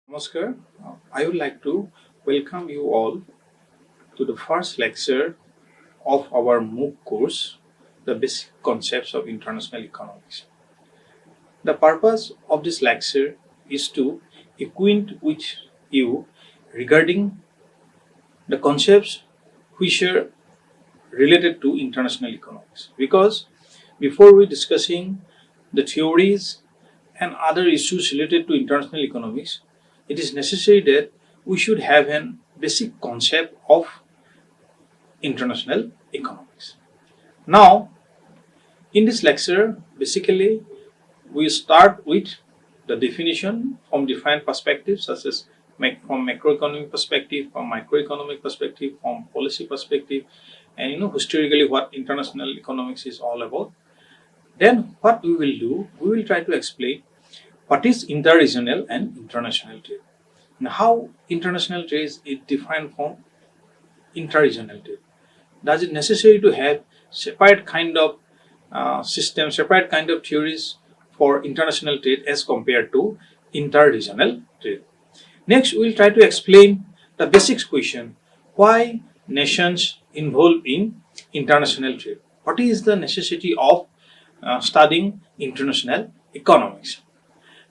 Namaskar. I would like to welcome you all to the first lecture of our MOOC course, The Basic Concepts of International Economics. The purpose of this lecture is to acquaint with you regarding the concepts which are related to international economics. Because before we discussing the theories and other issues related to international economics, it is necessary that we should have a basic concept of international economics. Now, in this lecture, basically, we start with the definition from different perspectives, such as from macroeconomic perspective, from microeconomic perspective, from policy perspective, and historically what international economics is all about. Then, what we will do, we will try to explain what is interregional and international trade. Now, how international trade is different from interregional trade? Does it necessary to have separate kind of system, separate kind of theories for international trade as compared to interregional trade? Next, we will try to explain the basic question: why nations involved in international trade? What is the necessity of studying international economics?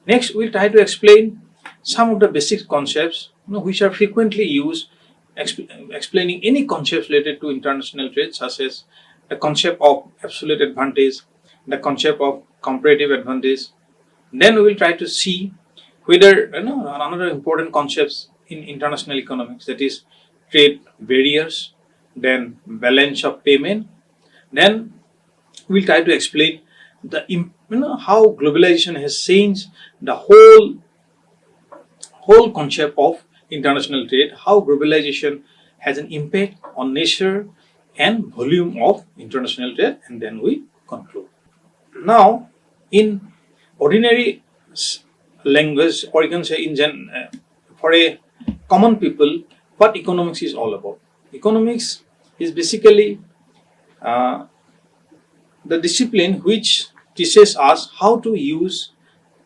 Next, we'll try to explain some of the basic concepts which are frequently used explaining any concepts related to international trade, such as the concept of absolute advantage, the concept of comparative advantage. Then we will try to see whether another important concepts in international economics, that is trade barriers, then balance of payment. Then we'll try to explain the how globalization has changed the whole concept of international trade, how globalization has an impact on nature and volume of international trade, and then we conclude. Now, in ordinary language, or you can say for a common people, what economics is all about? Economics is basically the discipline which teaches us how to use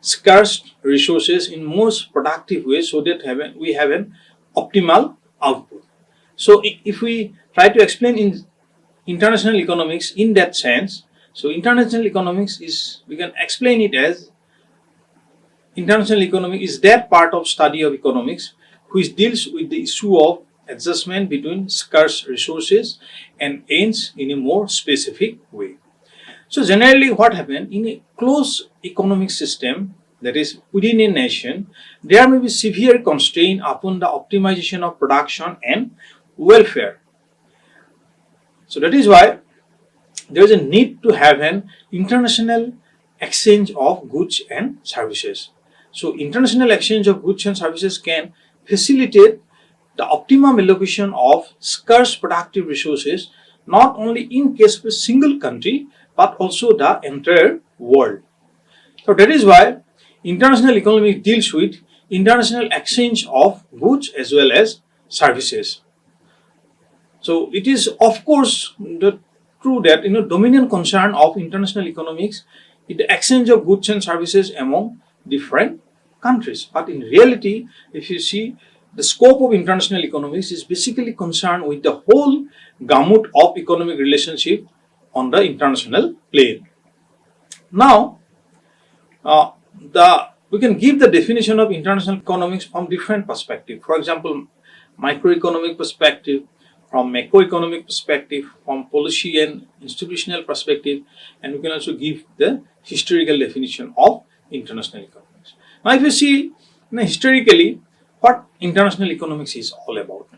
scarce resources in most productive way so that we have an optimal output. So if we try to explain in international economics in that sense, so international economics is, we can explain it as, international economics is that part of study of economics which deals with the issue of adjustment between scarce resources and ends in a more specific way. So generally what happens in a closed economic system, that is within a nation, there may be severe constraint upon the optimization of production and welfare. So that is why there is a need to have an international exchange of goods and services. So international exchange of goods and services can facilitate the optimum allocation of scarce productive resources, not only in case of a single country, but also the entire world. So that is why international economy deals with international exchange of goods as well as services. So it is of course true that dominant concern of international economics is the exchange of goods and services among different countries. But in reality, if you see, the scope of international economics is basically concerned with the whole gamut of economic relationship on the international plane. Now, we can give the definition of international economics from different perspectives. For example, microeconomic perspective, from macroeconomic perspective, from policy and institutional perspective, and we can also give the historical definition of international economics. Now, if you see historically what international economics is all about.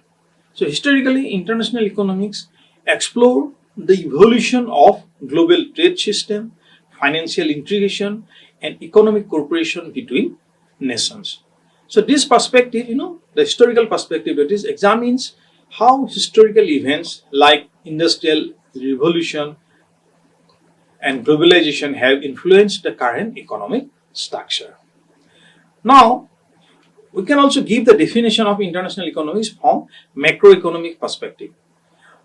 So historically, international economics explore the evolution of global trade system, financial integration, and economic cooperation between nations. So this perspective, the historical perspective, it is examines how historical events like industrial revolution and globalization have influenced the current economic structure. Now, we can also give the definition of international economics from macroeconomic perspective.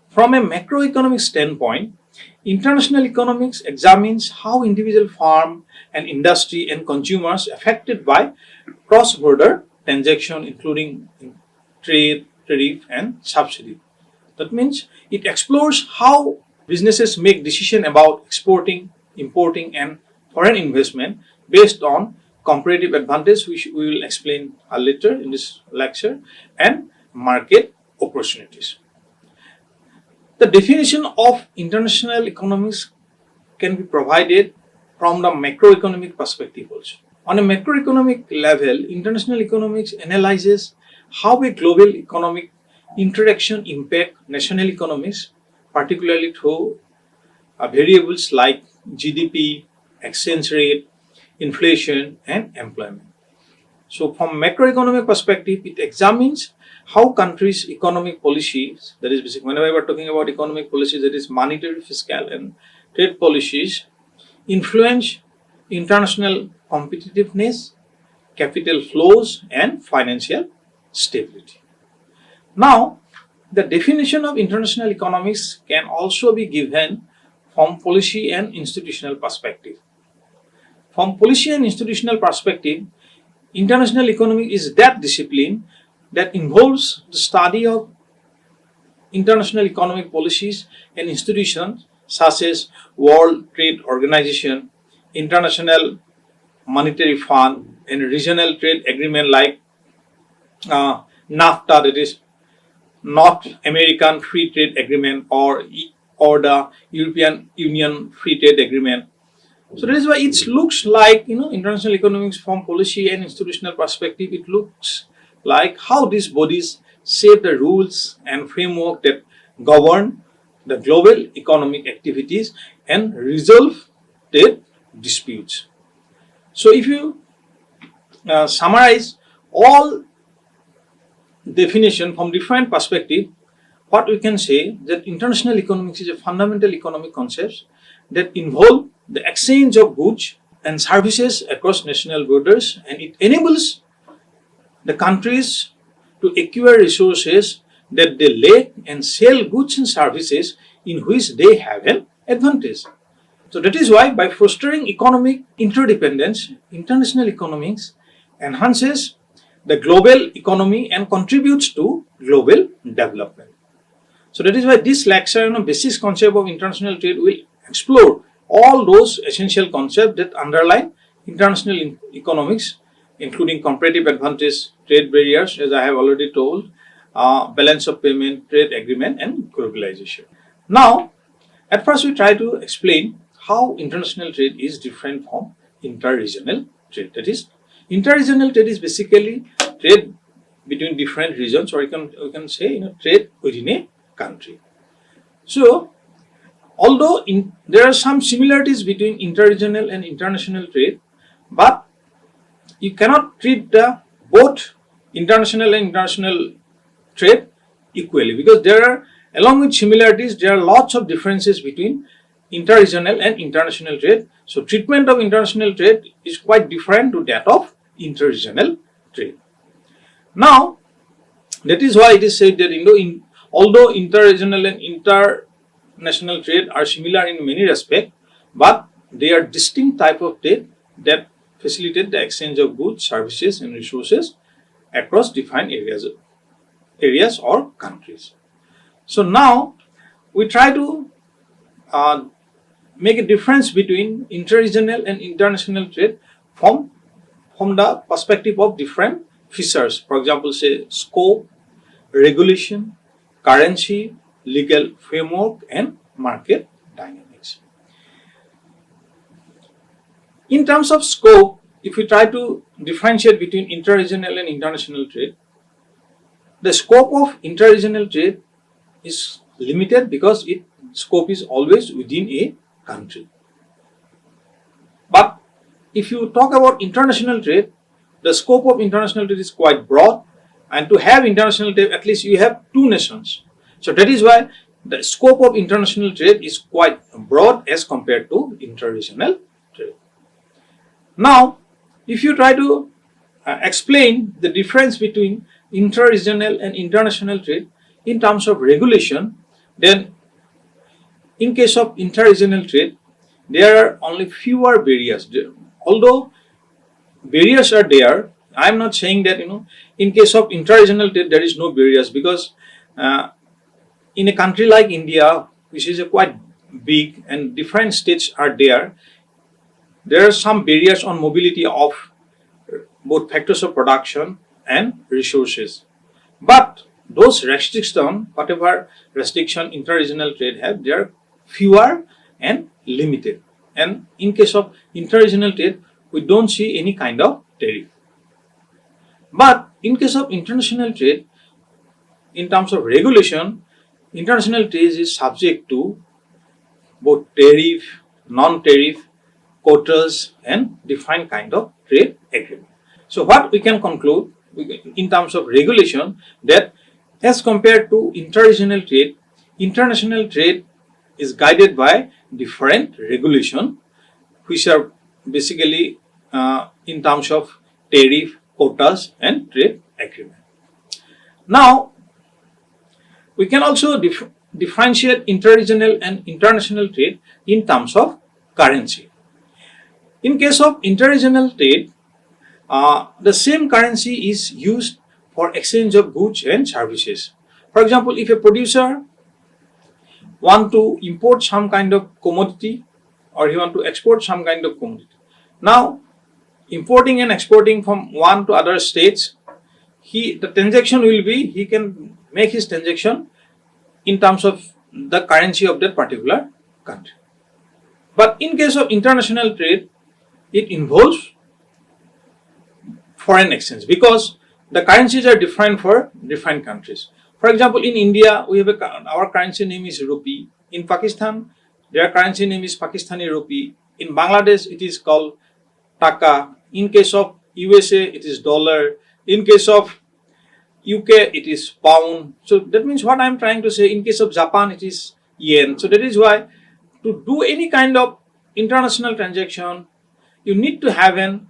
From a macroeconomic standpoint, international economics examines how individual firm and industry and consumers affected by cross-border transaction, including trade, tariff, and subsidy. That means it explores how businesses make decisions about exporting, importing, and foreign investment based on comparative advantage, which we will explain later in this lecture, and market opportunities. The definition of international economics can be provided from the macroeconomic perspective also. On a macroeconomic level, international economics analyzes how a global economic interaction impact national economies, particularly through variables like GDP, exchange rate, inflation, and employment. So from macroeconomic perspective, it examines how countries' economic policies, that is basically whenever we're talking about economic policies, that is monetary, fiscal, and trade policies, influence international competitiveness, capital flows, and financial stability. Now, the definition of international economics can also be given from policy and institutional perspective. From policy and institutional perspective, international economics is that discipline that involves the study of international economic policies and institutions such as World Trade Organization, International Monetary Fund, and regional trade agreement like NAFTA, that is North American Free Trade Agreement, or the European Union Free Trade Agreement. So that is why it looks like, international economics from policy and institutional perspective, it looks like how these bodies shape the rules and framework that govern the global economic activities and resolve trade disputes. So if you summarize all definition from different perspective, what we can say that international economics is a fundamental economic concept that involve the exchange of goods and services across national borders, and it enables the countries to acquire resources that they lack and sell goods and services in which they have an advantage. So that is why by fostering economic interdependence, international economics enhances the global economy and contributes to global development. So that is why this lecture on basic concept of international trade will explore all those essential concepts that underlie international economics, including comparative advantage, trade barriers, as I have already told, balance of payment, trade agreement, and globalization. Now, at first we try to explain how international trade is different from inter-regional trade. That is, inter-regional trade is basically trade between different regions, or we can say trade within a country. So, although there are some similarities between inter-regional and international trade, but you cannot treat both international and international trade equally, because along with similarities, there are lots of differences between inter-regional and international trade. So treatment of international trade is quite different to that of inter-regional trade. Now, that is why it is said that although inter-regional and international trade are similar in many respects, but they are distinct type of trade that facilitate the exchange of goods, services, and resources across defined areas or countries. So now we try to make a difference between inter-regional and international trade from the perspective of different features. For example, say scope, regulation, currency, legal framework, and market dynamics. In terms of scope, if we try to differentiate between inter-regional and international trade, the scope of inter-regional trade is limited because its scope is always within a country. But if you talk about international trade, the scope of international trade is quite broad, and to have international trade, at least you have two nations. So that is why the scope of international trade is quite broad as compared to inter-regional trade. Now, if you try to explain the difference between inter-regional and international trade in terms of regulation, then in case of inter-regional trade, there are only fewer barriers. Although barriers are there, I'm not saying that in case of inter-regional trade there is no barriers, because in a country like India, which is a quite big and different states are there, there are some barriers on mobility of both factors of production and resources. But those restrictions, whatever restriction inter-regional trade have, they are fewer and limited. And in case of inter-regional trade, we don't see any kind of tariff. But in case of international trade, in terms of regulation, international trade is subject to both tariff, non-tariff, quotas, and different kind of trade agreement. So what we can conclude in terms of regulation, that as compared to inter-regional trade, international trade is guided by different regulation, which are basically in terms of tariff, quotas, and trade agreement. Now, we can also differentiate inter-regional and international trade in terms of currency. In case of inter-regional trade, the same currency is used for exchange of goods and services. For example, if a producer want to import some kind of commodity, or he want to export some kind of commodity, now importing and exporting from one to other states, the transaction will be, he can make his transaction in terms of the currency of that particular country. But in case of international trade, it involves foreign exchange, because the currencies are different for different countries. For example, in India, we have our currency name is rupee. In Pakistan, their currency name is Pakistani rupee. In Bangladesh, it is called taka. In case of USA, it is dollar. In case of UK, it is pound. So that means what I'm trying to say, in case of Japan, it is yen. So that is why to do any kind of international transaction, you need to have an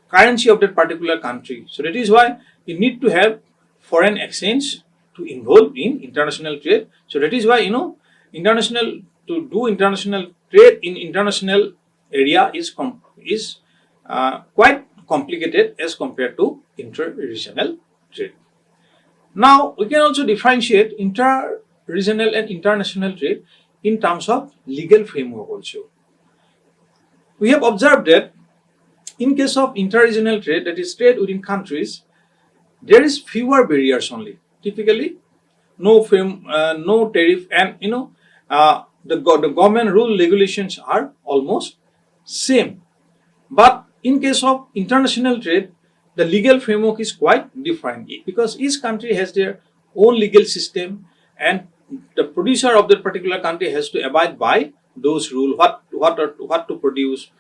currency of that particular country. So that is why you need to have foreign exchange to involve in international trade. So that is why to do international trade in international area is quite complicated as compared to inter-regional trade. Now we can also differentiate inter-regional and international trade in terms of legal framework also. We have observed that in case of inter-regional trade, that is trade within countries, there is fewer barriers only. Typically, no tariff, and the government rule regulations are almost same. But in case of international trade, the legal framework is quite different, because each country has their own legal system, and the producer of that particular country has to abide by those rules, what to produce,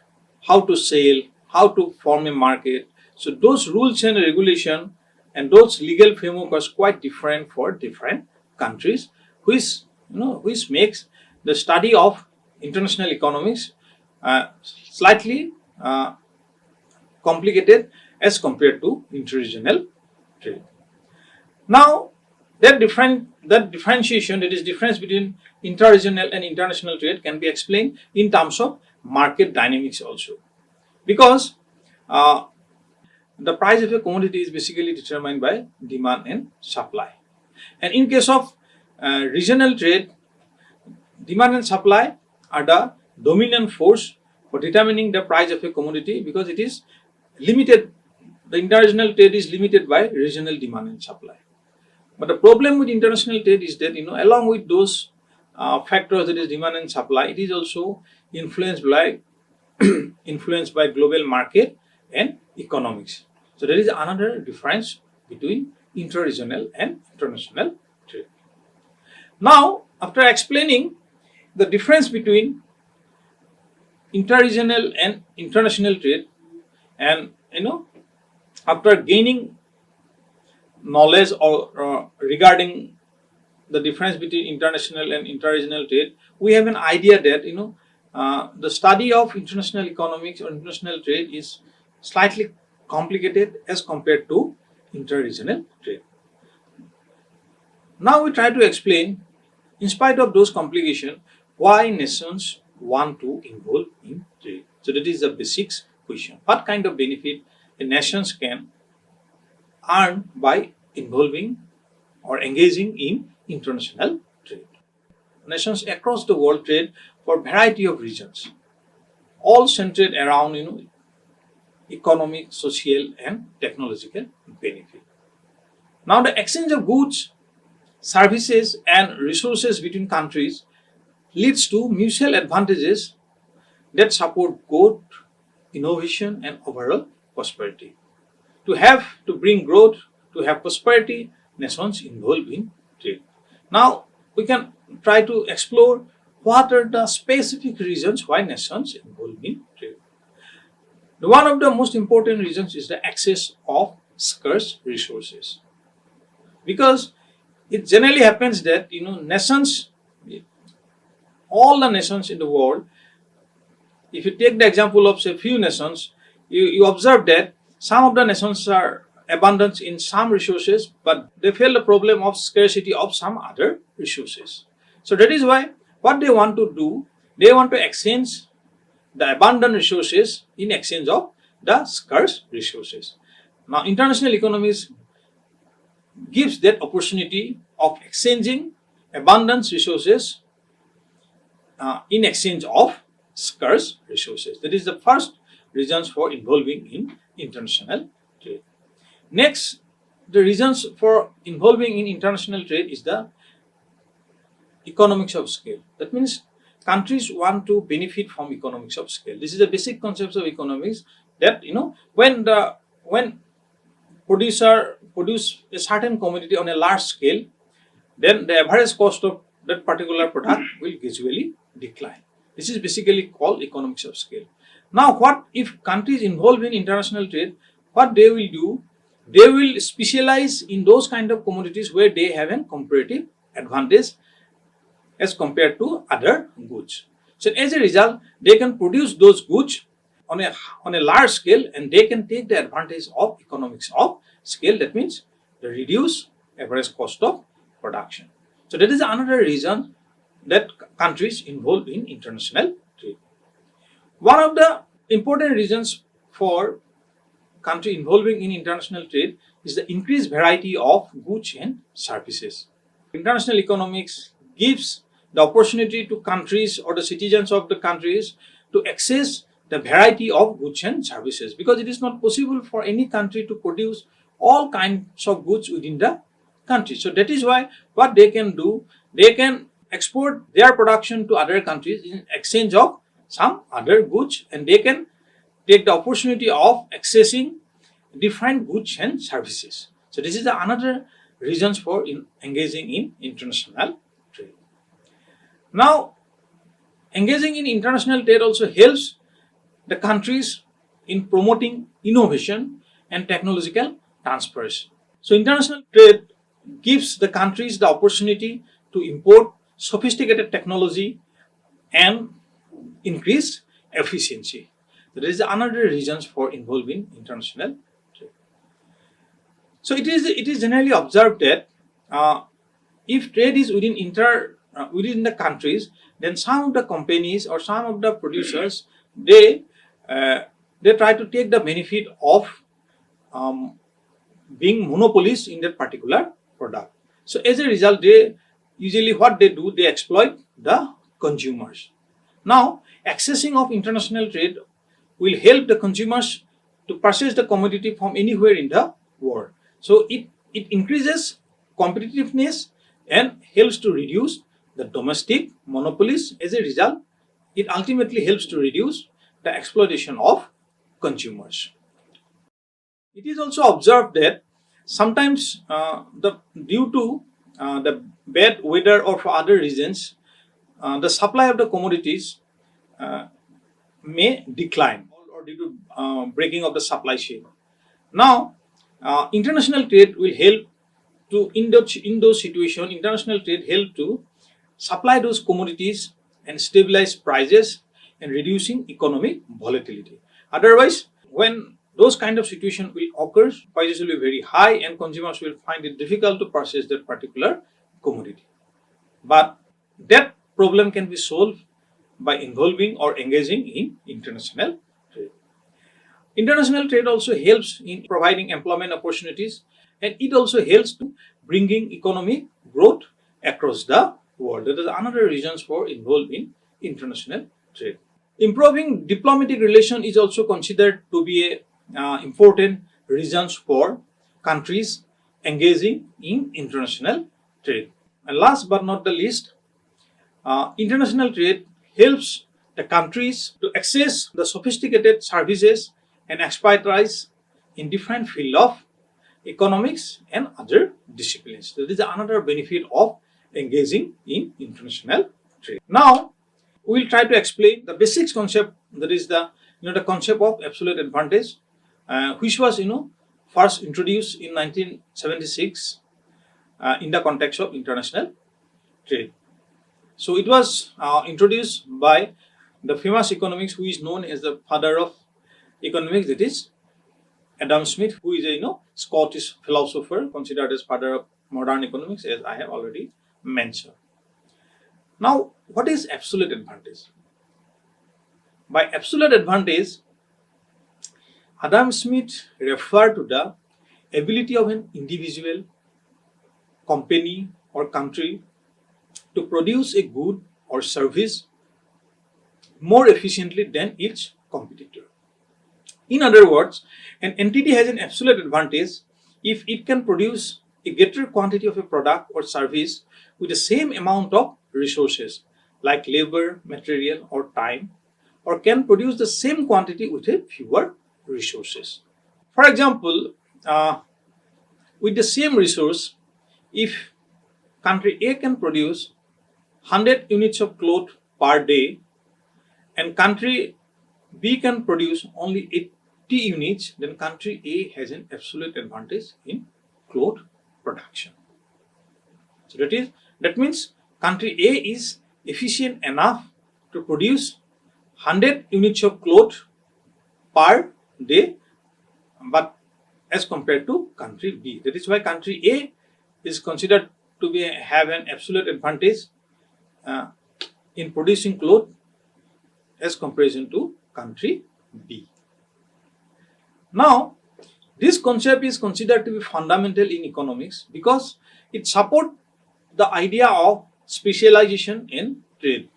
how to sell, how to form a market. So those rules and regulation and those legal framework are quite different for different countries, which makes the study of international economics slightly complicated as compared to inter-regional trade. Now, that differentiation, that is difference between inter-regional and international trade, can be explained in terms of market dynamics also, because the price of a commodity is basically determined by demand and supply. And in case of regional trade, demand and supply are the dominant force for determining the price of a commodity, because it is limited. The international trade is limited by regional demand and supply. But the problem with international trade is that along with those factors, that is demand and supply, it is also influenced by global market and economics. So there is another difference between inter-regional and international trade. Now, after explaining the difference between inter-regional and international trade, and after gaining knowledge or regarding the difference between international and inter-regional trade, we have an idea that the study of international economics or international trade is slightly complicated as compared to inter-regional trade. Now we try to explain, in spite of those complications, why nations want to involve in trade. So that is the basics question. What kind of benefit the nations can earned by involving or engaging in international trade. Nations across the world trade for a variety of reasons, all centered around economic, social, and technological benefit. Now, the exchange of goods, services, and resources between countries leads to mutual advantages that support growth, innovation, and overall prosperity. To bring growth, to have prosperity, nations involved in trade. Now, we can try to explore what are the specific reasons why nations involved in trade. One of the most important reasons is the access of scarce resources, because it generally happens that nations, all the nations in the world, if you take the example of say few nations, you observe that some of the nations are abundant in some resources, but they feel the problem of scarcity of some other resources. So that is why what they want to do, they want to exchange the abundant resources in exchange of the scarce resources. Now, international economies gives that opportunity of exchanging abundant resources in exchange of scarce resources. That is the first reasons for involving in international trade. Next, the reasons for involving in international trade is the economics of scale. That means countries want to benefit from economics of scale. This is the basic concepts of economics, that when producer produce a certain commodity on a large scale, then the average cost of that particular product will gradually decline. This is basically called economics of scale. Now, what if countries involved in international trade, what they will do, they will specialize in those kind of commodities where they have a comparative advantage as compared to other goods. So as a result, they can produce those goods on a large scale, and they can take the advantage of economics of scale. That means the reduce average cost of production. So that is another reason that countries involved in international trade. One of the important reasons for country involving in international trade is the increased variety of goods and services. International economics gives the opportunity to countries or the citizens of the countries to access the variety of goods and services, because it is not possible for any country to produce all kinds of goods within the country. So that is why what they can do, they can export their production to other countries in exchange of some other goods, and they can take the opportunity of accessing different goods and services. So this is another reasons for engaging in international trade. Now, engaging in international trade also helps the countries in promoting innovation and technological transfers. So international trade gives the countries the opportunity to import sophisticated technology and increase efficiency. There is another reasons for involving international trade. So it is generally observed that if trade is within the countries, then some of the companies or some of the producers, they try to take the benefit of being monopolists in that particular product. So as a result, they usually what they do, they exploit the consumers. Now, accessing of international trade will help the consumers to purchase the commodity from anywhere in the world. So it increases competitiveness and helps to reduce the domestic monopolies. As a result, it ultimately helps to reduce the exploitation of consumers. It is also observed that sometimes due to the bad weather or for other reasons, the supply of the commodities may decline, or due to breaking of the supply chain. Now, international trade will help to in those situations. International trade help to supply those commodities and stabilize prices and reducing economic volatility. Otherwise, when those kind of situation will occur, prices will be very high and consumers will find it difficult to purchase that particular commodity. But that problem can be solved by involving or engaging in international trade. International trade also helps in providing employment opportunities, and it also helps to bringing economic growth across the world. That is another reasons for involved in international trade. Improving diplomatic relation is also considered to be a important reasons for countries engaging in international trade. And last but not the least, international trade helps the countries to access the sophisticated services and expertise in different field of economics and other disciplines. That is another benefit of engaging in international trade. Now, we will try to explain the basics concept, that is the the concept of absolute advantage, which was first introduced in 1976 in the context of international trade. So it was introduced by the famous economics who is known as the father of economics, that is Adam Smith, who is a Scottish philosopher considered as father of modern economics, as I have already mentioned. Now, what is absolute advantage? By absolute advantage, Adam Smith referred to the ability of an individual, company, or country to produce a good or service more efficiently than its competitor. In other words, an entity has an absolute advantage if it can produce a greater quantity of a product or service with the same amount of resources like labor, material, or time, or can produce the same quantity with a fewer resources. For example, with the same resource, if country A can produce 100 units of cloth per day and country B can produce only 80 units, then country A has an absolute advantage in cloth production. So that means country A is efficient enough to produce 100 units of cloth per day, but as compared to country B. That is why country A is considered to have an absolute advantage in producing cloth as comparison to country B. Now, this concept is considered to be fundamental in economics because it supports the idea of specialization in trade.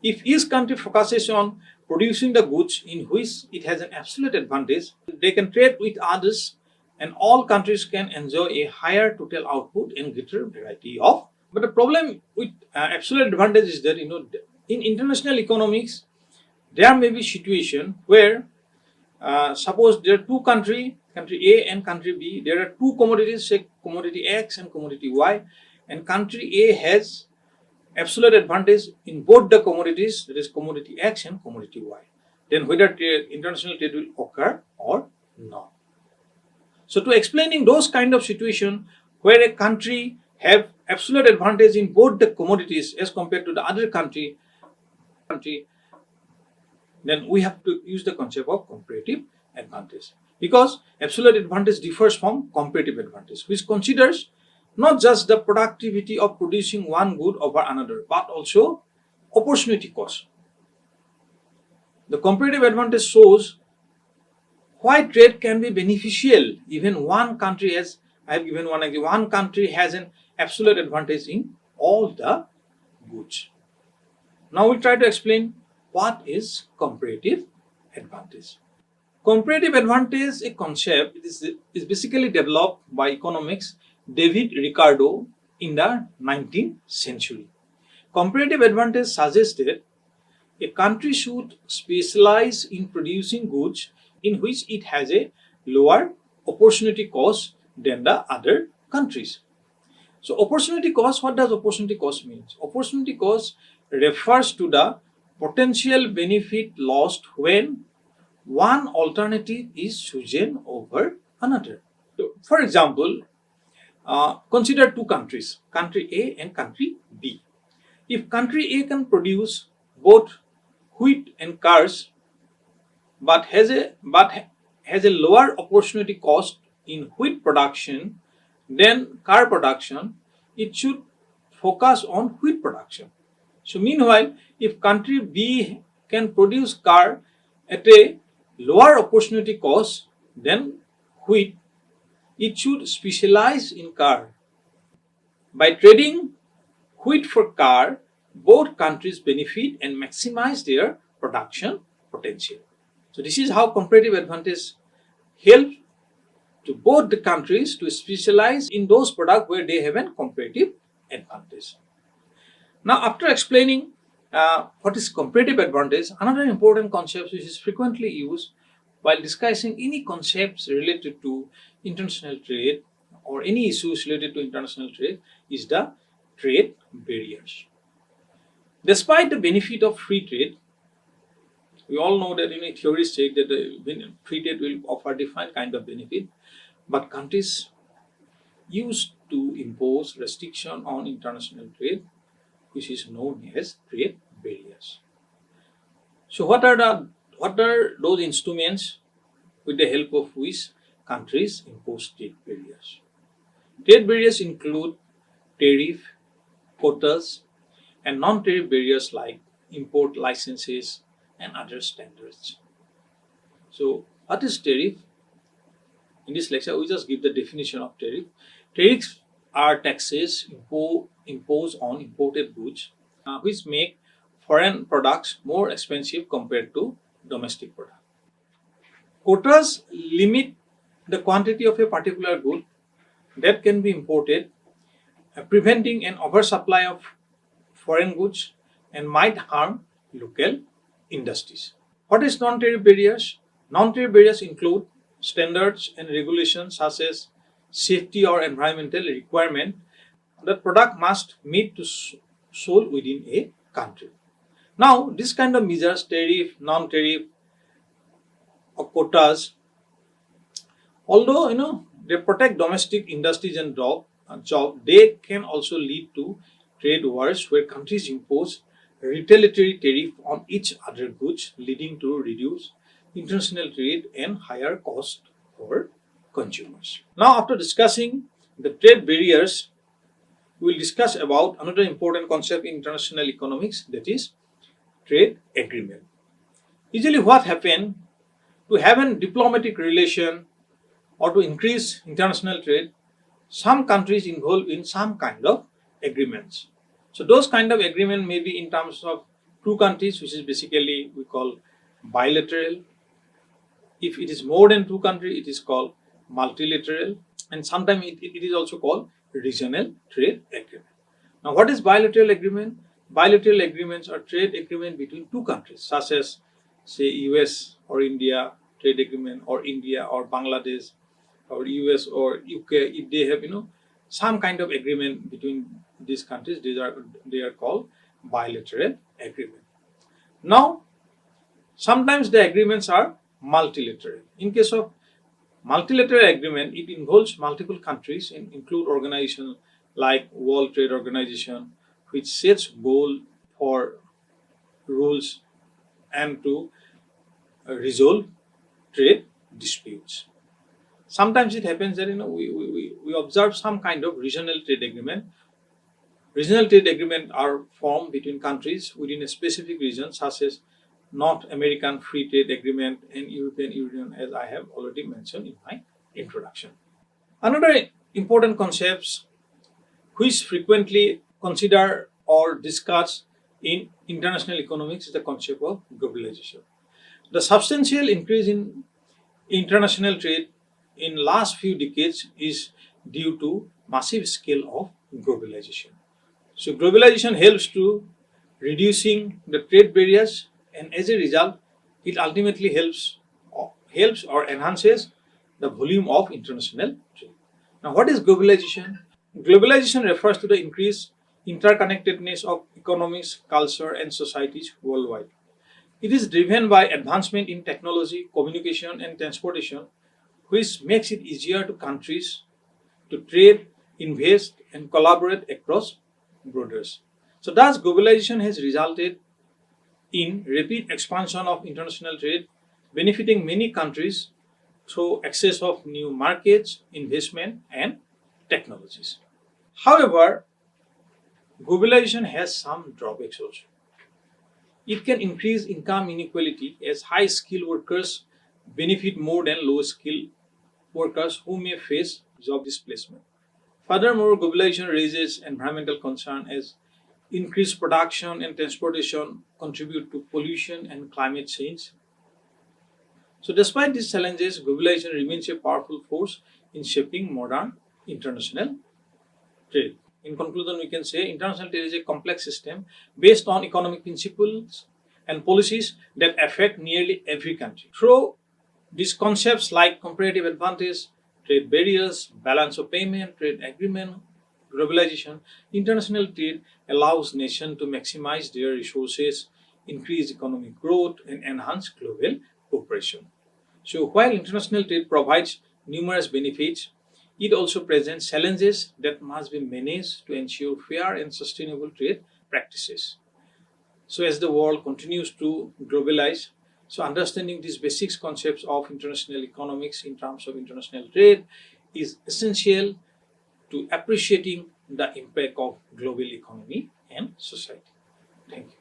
If each country focuses on producing the goods in which it has an absolute advantage, they can trade with others and all countries can enjoy a higher total output and greater variety of. But the problem with absolute advantage is that in international economics, there may be situation where suppose there are two country A and country B, there are two commodities, say commodity X and commodity Y, and country A has absolute advantage in both the commodities, that is commodity X and commodity Y. Then whether international trade will occur or not. So to explaining those kind of situation where a country have absolute advantage in both the commodities as compared to the other country, then we have to use the concept of comparative advantage, because absolute advantage differs from comparative advantage, which considers not just the productivity of producing one good over another, but also opportunity cost. The comparative advantage shows why trade can be beneficial even one country has, I have given one example, one country has an absolute advantage in all the goods. Now we'll try to explain what is comparative advantage. Comparative advantage, a concept, is basically developed by economics David Ricardo in the 19th century. Comparative advantage suggested a country should specialize in producing goods in which it has a lower opportunity cost than the other countries. So opportunity cost, what does opportunity cost mean? Opportunity cost refers to the potential benefit lost when one alternative is chosen over another. So, for example, consider two countries, country A and country B. If country A can produce both wheat and cars, but has a lower opportunity cost in wheat production than car production, it should focus on wheat production. So meanwhile, if country B can produce car at a lower opportunity cost than wheat, it should specialize in car. By trading wheat for car, both countries benefit and maximize their production potential. So this is how comparative advantage helps to both the countries to specialize in those products where they have a comparative advantage. Now, after explaining what is comparative advantage, another important concept which is frequently used while discussing any concepts related to international trade or any issues related to international trade is the trade barriers. Despite the benefit of free trade, we all know that theories say that the free trade will offer different kind of benefit, but countries used to impose restriction on international trade, which is known as trade barriers. So what are those instruments with the help of which countries impose trade barriers? Trade barriers include tariff, quotas, and non-tariff barriers like import licenses and other standards. So what is tariff? In this lecture, we just give the definition of tariff. Tariffs are taxes imposed on imported goods, which make foreign products more expensive compared to domestic products. Quotas limit the quantity of a particular good that can be imported, preventing an oversupply of foreign goods and might harm local industries. What is non-tariff barriers? Non-tariff barriers include standards and regulations such as safety or environmental requirement that product must meet to sold within a country. Now, this kind of measures, tariff, non-tariff, or quotas, although they protect domestic industries and job, they can also lead to trade wars where countries impose retaliatory tariff on each other goods, leading to reduced international trade and higher cost for consumers. Now, after discussing the trade barriers, we will discuss about another important concept in international economics, that is trade agreement. Usually what happens to have a diplomatic relation or to increase international trade, some countries involved in some kind of agreements. So those kind of agreement may be in terms of two countries, which is basically we call bilateral. If it is more than two countries, it is called multilateral, and sometimes it is also called regional trade agreement. Now, what is bilateral agreement? Bilateral agreements are trade agreement between two countries, such as say US or India trade agreement, or India or Bangladesh, or US or UK. If they have some kind of agreement between these countries, they are called bilateral agreement. Now, sometimes the agreements are multilateral. In case of multilateral agreement, it involves multiple countries and include organizations like World Trade Organization, which sets goal for rules and to resolve trade disputes. Sometimes it happens that we observe some kind of regional trade agreement. Regional trade agreements are formed between countries within a specific region, such as North American Free Trade Agreement and European Union, as I have already mentioned in my introduction. Another important concept which frequently considered or discussed in international economics is the concept of globalization. The substantial increase in international trade in last few decades is due to massive scale of globalization. So globalization helps to reducing the trade barriers, and as a result, it ultimately helps or enhances the volume of international trade. Now, what is globalization? Globalization refers to the increased interconnectedness of economies, culture, and societies worldwide. It is driven by advancement in technology, communication, and transportation, which makes it easier to countries to trade, invest, and collaborate across borders. So thus globalization has resulted in rapid expansion of international trade, benefiting many countries through access of new markets, investment, and technologies. However, globalization has some drawbacks also. It can increase income inequality as high skilled workers benefit more than low skilled workers who may face job displacement. Furthermore, globalization raises environmental concern as increased production and transportation contribute to pollution and climate change. So, despite these challenges, globalization remains a powerful force in shaping modern international trade. In conclusion, we can say international trade is a complex system based on economic principles and policies that affect nearly every country. Through these concepts like comparative advantage, trade barriers, balance of payment, trade agreement, globalization, international trade allows nations to maximize their resources, increase economic growth, and enhance global cooperation. So, while international trade provides numerous benefits, it also presents challenges that must be managed to ensure fair and sustainable trade practices. So, as the world continues to globalize, so understanding these basic concepts of international economics in terms of international trade is essential to appreciating the impact of global economy and society. Thank you.